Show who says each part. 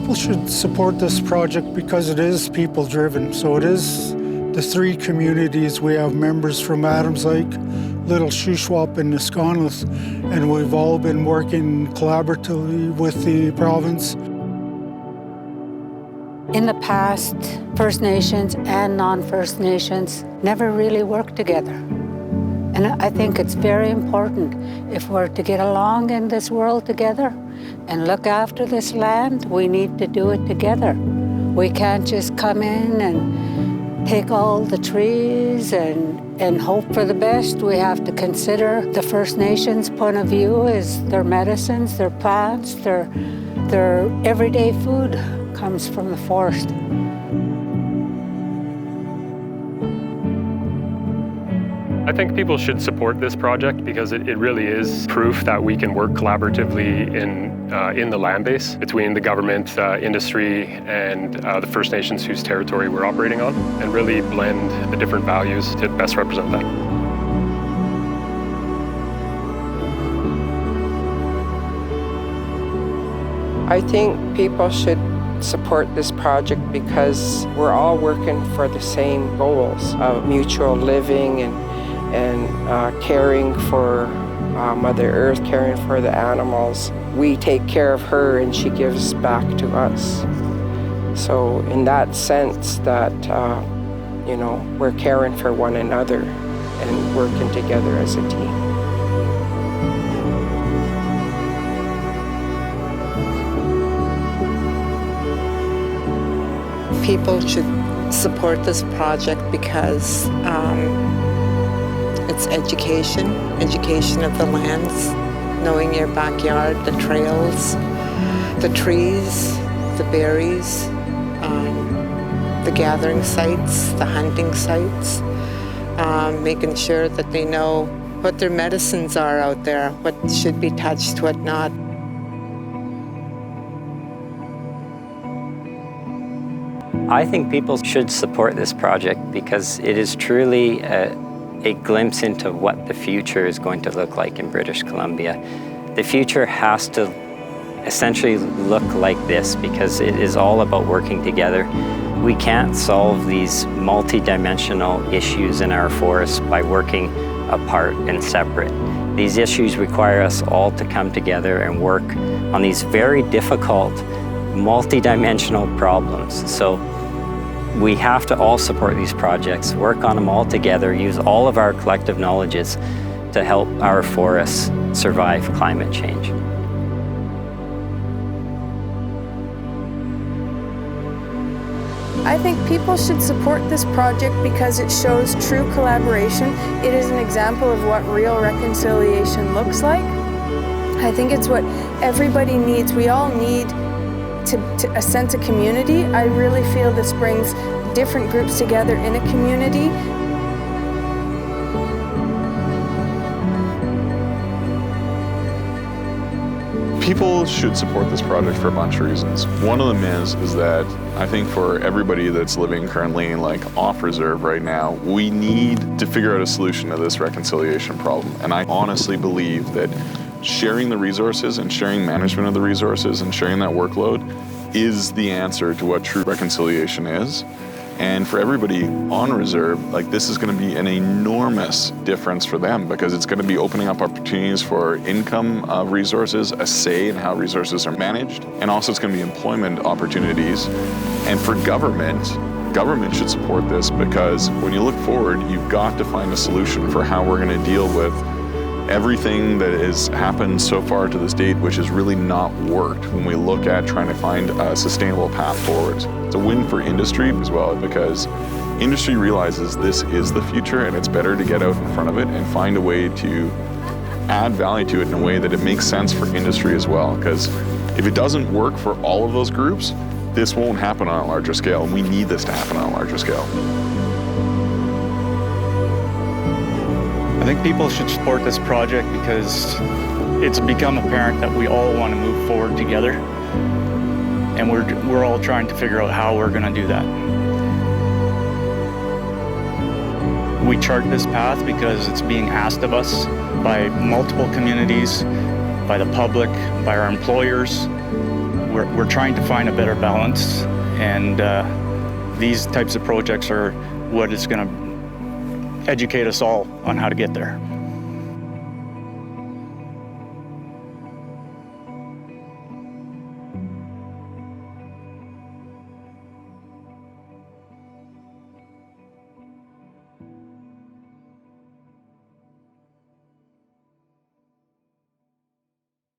Speaker 1: People should support this project because it is people-driven. So it is the three communities. We have members from Adams Lake, Little Shuswap, and Nisconnet, and we've all been working collaboratively with the province.
Speaker 2: In the past, First Nations and non-First Nations never really worked together. And I think it's very important if we're to get along in this world together and look after this land, we need to do it together. We can't just come in and take all the trees and hope for the best. We have to consider the First Nations' point of view is their medicines, their plants, their everyday food comes from the forest.
Speaker 3: I think people should support this project because it really is proof that we can work collaboratively in the land base between the government, industry, and the First Nations whose territory we're operating on, and really blend the different values to best represent that.
Speaker 4: I think people should support this project because we're all working for the same goals of mutual living and caring for Mother Earth, caring for the animals. We take care of her and she gives back to us. So in that sense that, we're caring for one another and working together as a team.
Speaker 5: People should support this project because it's education of the lands, knowing your backyard, the trails, the trees, the berries, the gathering sites, the hunting sites, making sure that they know what their medicines are out there, what should be touched, what not.
Speaker 6: I think people should support this project because it is truly a glimpse into what the future is going to look like in British Columbia. The future has to essentially look like this because it is all about working together. We can't solve these multi-dimensional issues in our forests by working apart and separate. These issues require us all to come together and work on these very difficult multi-dimensional problems. So we have to all support these projects, work on them all together, use all of our collective knowledges to help our forests survive climate change.
Speaker 7: I think people should support this project because it shows true collaboration. It is an example of what real reconciliation looks like. I think it's what everybody needs. We all need a sense of community. I really feel this brings different groups together in a community.
Speaker 8: People should support this project for a bunch of reasons. One of them is that I think for everybody that's living currently off reserve right now, we need to figure out a solution to this reconciliation problem. And I honestly believe that sharing the resources and sharing management of the resources and sharing that workload is the answer to what true reconciliation is. And for everybody on reserve, this is going to be an enormous difference for them because it's going to be opening up opportunities for income resources, a say in how resources are managed, and also it's going to be employment opportunities. And for government should support this because when you look forward, you've got to find a solution for how we're going to deal with everything that has happened so far to this date, which has really not worked when we look at trying to find a sustainable path forward. It's a win for industry as well because industry realizes this is the future and it's better to get out in front of it and find a way to add value to it in a way that it makes sense for industry as well. Because if it doesn't work for all of those groups, this won't happen on a larger scale, and we need this to happen on a larger scale.
Speaker 9: I think people should support this project because it's become apparent that we all want to move forward together, and we're all trying to figure out how we're going to do that. We chart this path because it's being asked of us by multiple communities, by the public, by our employers. we're trying to find a better balance, and these types of projects are what is going to educate us all on how to get there.